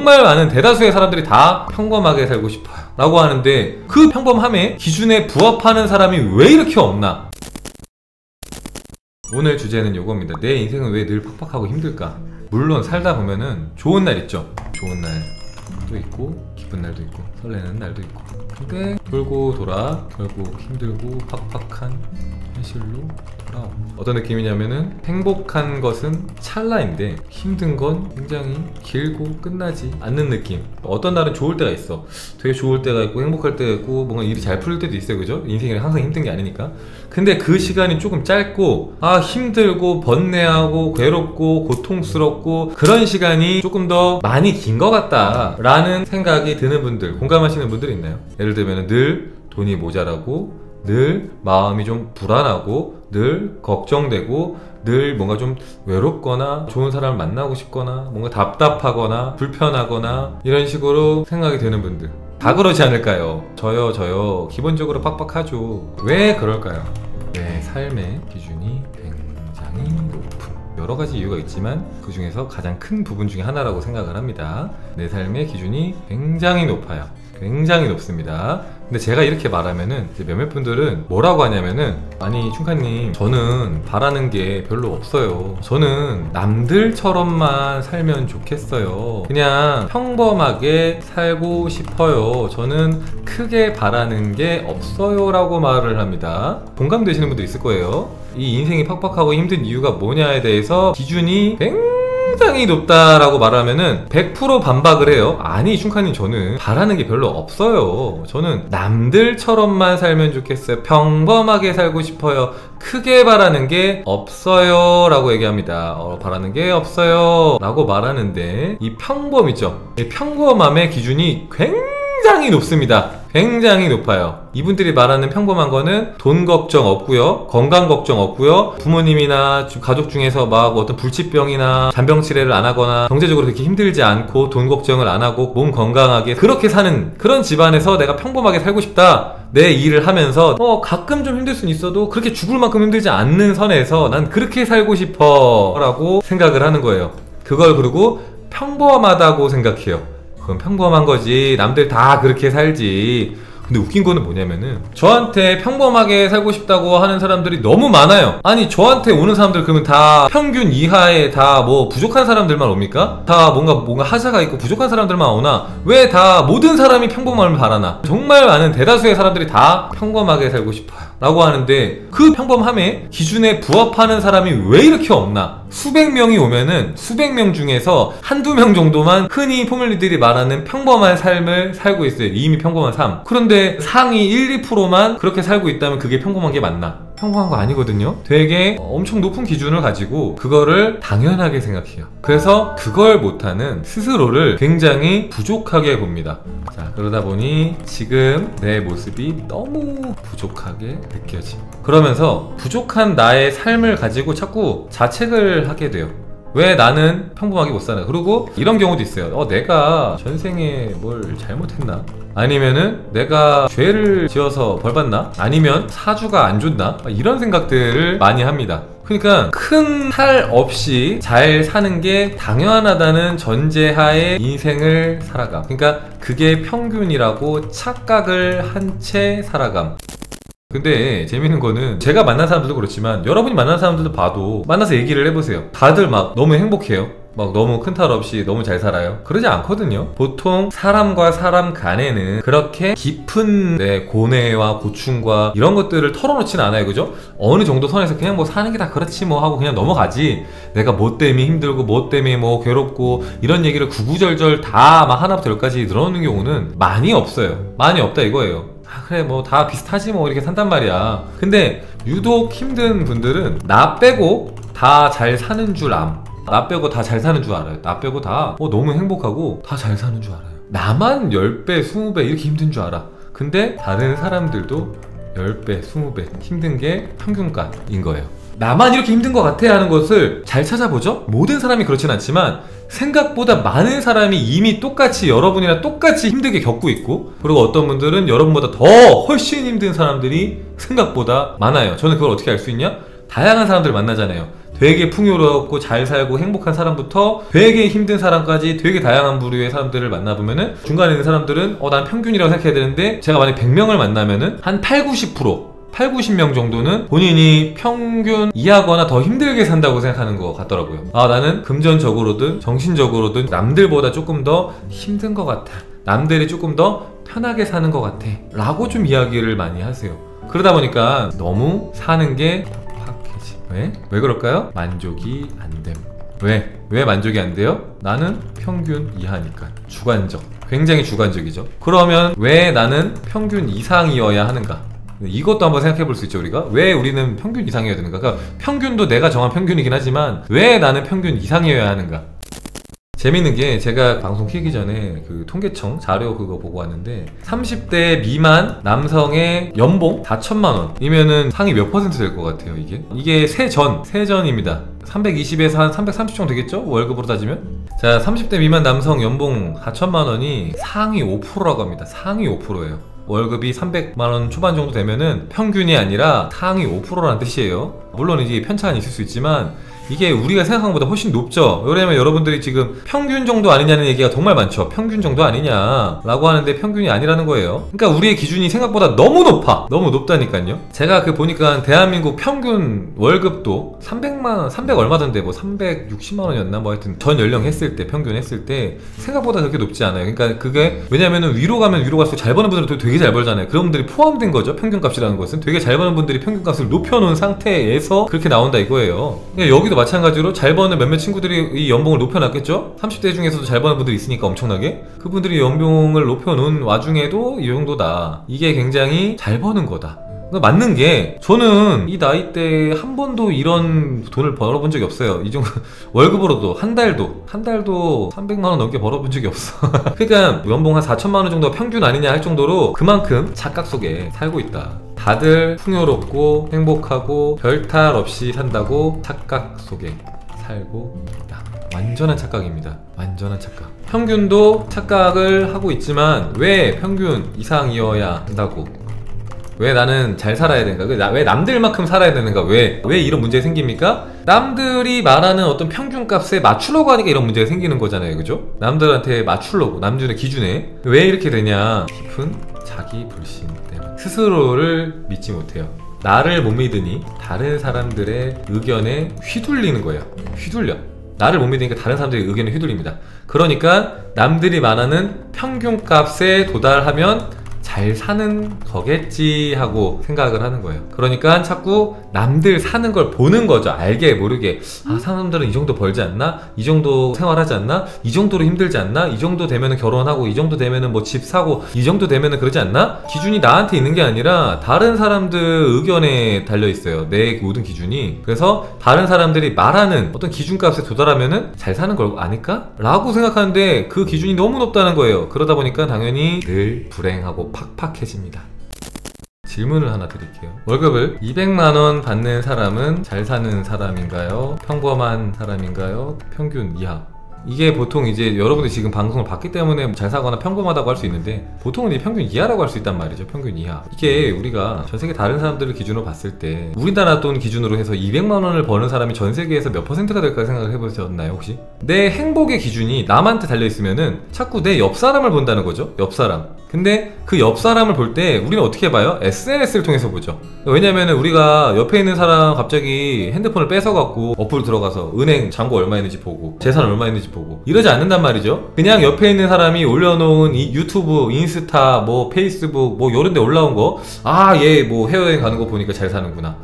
정말 많은 대다수의 사람들이 다 평범하게 살고 싶어요 라고 하는데, 그 평범함의 기준에 부합하는 사람이 왜 이렇게 없나? 오늘 주제는 요겁니다. 내 인생은 왜 늘 팍팍하고 힘들까? 물론 살다 보면은 좋은 날 있죠. 좋은 날도 있고 기쁜 날도 있고 설레는 날도 있고, 근데 돌고 돌아 결국 힘들고 팍팍한 현실로 돌아오고, 어떤 느낌이냐면은 행복한 것은 찰나인데 힘든 건 굉장히 길고 끝나지 않는 느낌. 어떤 날은 좋을 때가 있어. 되게 좋을 때가 있고 행복할 때가 있고 뭔가 일이 잘 풀릴 때도 있어요, 그죠? 인생이 항상 힘든 게 아니니까. 근데 그 시간이 조금 짧고 힘들고 번뇌하고 괴롭고 고통스럽고 그런 시간이 조금 더 많이 긴 것 같다 라는 생각이 드는 분들, 공감하시는 분들 있나요? 예를 들면 늘 돈이 모자라고 늘 마음이 좀 불안하고 늘 걱정되고 늘 뭔가 좀 외롭거나 좋은 사람을 만나고 싶거나 뭔가 답답하거나 불편하거나 이런 식으로 생각이 드는 분들 다 그러지 않을까요? 저요 기본적으로 빡빡하죠. 왜 그럴까요? 내 삶의 기준이 굉장히 높은, 여러 가지 이유가 있지만 그 중에서 가장 큰 부분 중에 하나라고 생각을 합니다. 내 삶의 기준이 굉장히 높아요. 굉장히 높습니다. 근데 제가 이렇게 말하면은 몇몇 분들은 뭐라고 하냐면은, 아니 춘카님 저는 바라는 게 별로 없어요. 저는 남들처럼만 살면 좋겠어요. 그냥 평범하게 살고 싶어요. 저는 크게 바라는 게 없어요 라고 말을 합니다. 공감되시는 분도 있을 거예요. 이 인생이 팍팍하고 힘든 이유가 뭐냐에 대해서 기준이 굉장히 높다라고 말하면은 100% 반박을 해요. 아니 춘카님 저는 바라는 게 별로 없어요. 저는 남들처럼만 살면 좋겠어요. 평범하게 살고 싶어요. 크게 바라는 게 없어요 라고 얘기합니다. 바라는 게 없어요 라고 말하는데, 이 평범이죠. 이 평범함의 기준이 굉장히 높습니다. 굉장히 높아요. 이분들이 말하는 평범한 거는 돈 걱정 없고요, 건강 걱정 없고요, 부모님이나 가족 중에서 막 어떤 불치병이나 잔병치레를 안 하거나 경제적으로 그렇게 힘들지 않고 돈 걱정을 안 하고 몸 건강하게 그렇게 사는 그런 집안에서 내가 평범하게 살고 싶다, 내 일을 하면서 가끔 좀 힘들 수는 있어도 그렇게 죽을 만큼 힘들지 않는 선에서 난 그렇게 살고 싶어 라고 생각을 하는 거예요. 그걸 그리고 평범하다고 생각해요. 그건 평범한 거지, 남들 다 그렇게 살지. 근데 웃긴 거는 뭐냐면은, 저한테 평범하게 살고 싶다고 하는 사람들이 너무 많아요. 아니 저한테 오는 사람들 그러면 다 평균 이하에 다 뭐 부족한 사람들만 옵니까? 다 뭔가 하자가 있고 부족한 사람들만 오나? 왜 다 모든 사람이 평범함을 바라나? 정말 많은 대다수의 사람들이 다 평범하게 살고 싶어요 라고 하는데, 그 평범함의 기준에 부합하는 사람이 왜 이렇게 없나? 수백 명이 오면은 수백 명 중에서 한두 명 정도만 흔히 포뮬리들이 말하는 평범한 삶을 살고 있어요. 이미 평범한 삶. 그런데 상위 1, 2%만 그렇게 살고 있다면 그게 평범한 게 맞나? 평범한 거 아니거든요. 되게 엄청 높은 기준을 가지고 그거를 당연하게 생각해요. 그래서 그걸 못하는 스스로를 굉장히 부족하게 봅니다. 자, 그러다 보니 지금 내 모습이 너무 부족하게 느껴짐. 그러면서 부족한 나의 삶을 가지고 자꾸 자책을 하게 돼요. 왜 나는 평범하게 못 사나? 그리고 이런 경우도 있어요. 내가 전생에 뭘 잘못했나? 아니면은 내가 죄를 지어서 벌받나? 아니면 사주가 안 좋나? 이런 생각들을 많이 합니다. 그러니까 큰 탈 없이 잘 사는 게 당연하다는 전제하에 인생을 살아가. 그러니까 그게 평균이라고 착각을 한 채 살아감. 근데 재밌는 거는, 제가 만난 사람들도 그렇지만 여러분이 만난 사람들도 봐도 만나서 얘기를 해보세요. 다들 막 너무 행복해요. 막 너무 큰 탈 없이 너무 잘 살아요. 그러지 않거든요. 보통 사람과 사람 간에는 그렇게 깊은 고뇌와 고충과 이런 것들을 털어놓지는 않아요, 그죠? 어느 정도 선에서 그냥 뭐 사는 게 다 그렇지 뭐 하고 그냥 넘어가지, 내가 뭐 때문에 힘들고 뭐 때문에 뭐 괴롭고 이런 얘기를 구구절절 다 막 하나부터 열까지 늘어놓는 경우는 많이 없어요. 많이 없다 이거예요. 그래 뭐 다 비슷하지 뭐 이렇게 산단 말이야. 근데 유독 힘든 분들은 나 빼고 다 잘 사는 줄 암. 나 빼고 다 잘 사는 줄 알아요. 나 빼고 다 너무 행복하고 다 잘 사는 줄 알아요. 나만 10배, 20배 이렇게 힘든 줄 알아. 근데 다른 사람들도 10배, 20배 힘든 게 평균값인 거예요. 나만 이렇게 힘든 것 같아 하는 것을 잘 찾아보죠? 모든 사람이 그렇진 않지만 생각보다 많은 사람이 이미 똑같이 여러분이랑 똑같이 힘들게 겪고 있고, 그리고 어떤 분들은 여러분보다 더 훨씬 힘든 사람들이 생각보다 많아요. 저는 그걸 어떻게 알 수 있냐? 다양한 사람들 만나잖아요. 되게 풍요롭고 잘 살고 행복한 사람부터 되게 힘든 사람까지 되게 다양한 부류의 사람들을 만나보면은 중간에 있는 사람들은 난 평균이라고 생각해야 되는데 제가 만약 100명을 만나면은 한 80-90명 정도는 본인이 평균 이하거나 더 힘들게 산다고 생각하는 것 같더라고요. 나는 금전적으로든 정신적으로든 남들보다 조금 더 힘든 것 같아. 남들이 조금 더 편하게 사는 것 같아 라고 좀 이야기를 많이 하세요. 그러다 보니까 너무 사는 게 팍팍해지. 왜 그럴까요? 만족이 안 됨. 왜 만족이 안 돼요? 나는 평균 이하니까. 주관적. 굉장히 주관적이죠. 그러면 왜 나는 평균 이상이어야 하는가? 이것도 한번 생각해 볼 수 있죠. 우리가 왜 우리는 평균 이상이어야 되는가? 그러니까 평균도 내가 정한 평균이긴 하지만 왜 나는 평균 이상이어야 하는가? 재밌는 게 제가 방송 키기 전에 그 통계청 자료 그거 보고 왔는데 30대 미만 남성의 연봉 4천만원이면은 상위 몇 퍼센트 될 것 같아요. 이게 세전입니다. 320에서 한 330 정도 되겠죠? 월급으로 따지면. 자, 30대 미만 남성 연봉 4천만원이 상위 5%라고 합니다. 상위 5%예요. 월급이 300만원 초반 정도 되면은 평균이 아니라 상위 5%라는 뜻이에요. 물론 이게 편차는 있을 수 있지만 이게 우리가 생각한 것보다 훨씬 높죠. 왜냐면 여러분들이 지금 평균 정도 아니냐는 얘기가 정말 많죠. 평균 정도 아니냐 라고 하는데 평균이 아니라는 거예요. 그러니까 우리의 기준이 생각보다 너무 높아. 너무 높다니까요. 제가 보니까 대한민국 평균 월급도 300만원 300 얼마던데 360만원이었나 하여튼 전 연령 했을 때 평균 했을 때 생각보다 그렇게 높지 않아요. 그러니까 그게 왜냐면은 위로 가면 위로 갈수록 잘 버는 분들은 되게 잘 벌잖아요. 그런 분들이 포함된 거죠. 평균값이라는 것은 되게 잘 버는 분들이 평균값을 높여놓은 상태에서 그렇게 나온다 이거예요. 그러니까 여기도 마찬가지로 잘 버는 몇몇 친구들이 이 연봉을 높여놨겠죠? 30대 중에서도 잘 버는 분들이 있으니까 엄청나게 그분들이 연봉을 높여놓은 와중에도 이 정도다. 이게 굉장히 잘 버는 거다. 맞는 게 저는 이 나이 때 한 번도 이런 돈을 벌어본 적이 없어요. 이 정도 월급으로도 한 달도 300만원 넘게 벌어본 적이 없어. 그러니까 연봉 한 4천만원 정도가 평균 아니냐 할 정도로 그만큼 착각 속에 살고 있다. 다들 풍요롭고 행복하고 별탈 없이 산다고 착각 속에 살고 있다. 완전한 착각입니다. 완전한 착각. 평균도 착각을 하고 있지만 왜 평균 이상이어야 한다고? 왜 나는 잘 살아야 되는가? 왜 남들만큼 살아야 되는가? 왜 이런 문제가 생깁니까? 남들이 말하는 어떤 평균값에 맞추려고 하니까 이런 문제가 생기는 거잖아요. 그죠? 남들한테 맞추려고, 남들의 기준에. 왜 이렇게 되냐? 깊은 자기 불신 때문에. 스스로를 믿지 못해요. 나를 못 믿으니 다른 사람들의 의견에 휘둘리는 거예요. 휘둘려. 나를 못 믿으니까 다른 사람들의 의견에 휘둘립니다. 그러니까 남들이 말하는 평균값에 도달하면 잘 사는 거겠지 하고 생각을 하는 거예요. 그러니까 자꾸 남들 사는 걸 보는 거죠. 알게 모르게. 사람들은 이 정도 벌지 않나? 이 정도 생활하지 않나? 이 정도로 힘들지 않나? 이 정도 되면은 결혼하고, 이 정도 되면은 뭐 집 사고, 이 정도 되면은 그러지 않나? 기준이 나한테 있는 게 아니라 다른 사람들 의견에 달려 있어요. 내 모든 기준이. 그래서 다른 사람들이 말하는 어떤 기준값에 도달하면은 잘 사는 걸 아닐까? 라고 생각하는데 그 기준이 너무 높다는 거예요. 그러다 보니까 당연히 늘 불행하고 팍팍해집니다. 질문을 하나 드릴게요. 월급을 200만원 받는 사람은 잘 사는 사람인가요? 평범한 사람인가요? 평균 이하? 이게 보통 이제 여러분들이 지금 방송을 봤기 때문에 잘 사거나 평범하다고 할 수 있는데 보통은 이 평균 이하라고 할 수 있단 말이죠. 평균 이하. 이게 우리가 전 세계 다른 사람들을 기준으로 봤을 때 우리나라 돈 기준으로 해서 200만원을 버는 사람이 전 세계에서 몇 퍼센트가 될까 생각을 해보셨나요 혹시? 내 행복의 기준이 남한테 달려있으면은 자꾸 내 옆 사람을 본다는 거죠. 옆 사람. 근데 그 옆 사람을 볼 때 우리는 어떻게 봐요? SNS를 통해서 보죠. 왜냐면은 우리가 옆에 있는 사람 갑자기 핸드폰을 뺏어갖고 어플 들어가서 은행 잔고 얼마 있는지 보고 재산 얼마 있는지 보고 이러지 않는단 말이죠. 그냥 옆에 있는 사람이 올려놓은 이 유튜브, 인스타, 뭐 페이스북 뭐 요런 데 올라온 거 얘 뭐 해외여행 가는 거 보니까 잘 사는구나.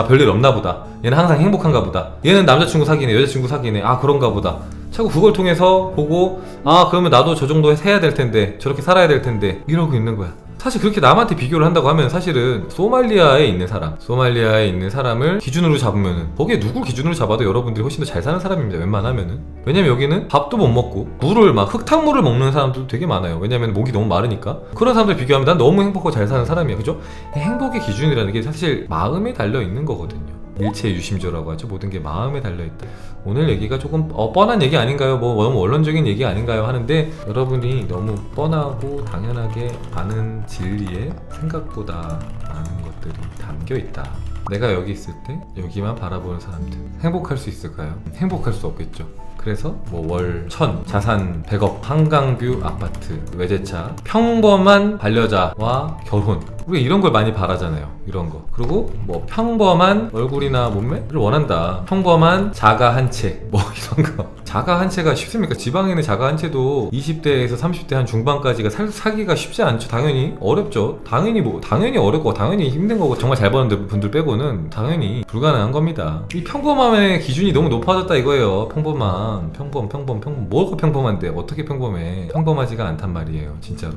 별일 없나 보다. 얘는 항상 행복한가 보다. 얘는 남자친구 사귀네, 여자친구 사귀네. 그런가 보다. 자꾸 그걸 통해서 보고 그러면 나도 저 정도 해야 될 텐데, 저렇게 살아야 될 텐데 이러고 있는 거야. 사실 그렇게 남한테 비교를 한다고 하면 사실은 소말리아에 있는 사람을 기준으로 잡으면은 거기에 누구 기준으로 잡아도 여러분들이 훨씬 더 잘 사는 사람입니다. 웬만하면은. 왜냐면 여기는 밥도 못 먹고 물을 흙탕물을 먹는 사람들도 되게 많아요. 왜냐면 목이 너무 마르니까. 그런 사람들 비교하면 난 너무 행복하고 잘 사는 사람이야. 그죠? 행복의 기준이라는 게 사실 마음에 달려 있는 거거든요. 일체유심조라고 하죠. 모든 게 마음에 달려있다. 오늘 얘기가 조금 뻔한 얘기 아닌가요? 뭐 너무 원론적인 얘기 아닌가요? 하는데 여러분이 너무 뻔하고 당연하게 아는 진리에 생각보다 많은 것들이 담겨있다. 내가 여기 있을 때 여기만 바라보는 사람들 행복할 수 있을까요? 행복할 수 없겠죠. 그래서 뭐 월 1000, 자산 100억, 한강뷰 아파트, 외제차, 평범한 반려자와 결혼, 우리가 이런 걸 많이 바라잖아요. 이런 거. 그리고 뭐 평범한 얼굴이나 몸매를 원한다. 평범한 자가 한 채, 뭐 이런 거. 자가 한 채가 쉽습니까? 지방에 있는 자가 한 채도 20대에서 30대 한 중반까지가 사기가 쉽지 않죠. 당연히 어렵죠. 당연히 어렵고 당연히 힘든 거고, 정말 잘 버는 분들 빼고는 당연히 불가능한 겁니다. 이 평범함의 기준이 너무 높아졌다 이거예요. 평범 뭐가 평범한데 어떻게 평범해? 평범하지가 않단 말이에요, 진짜로.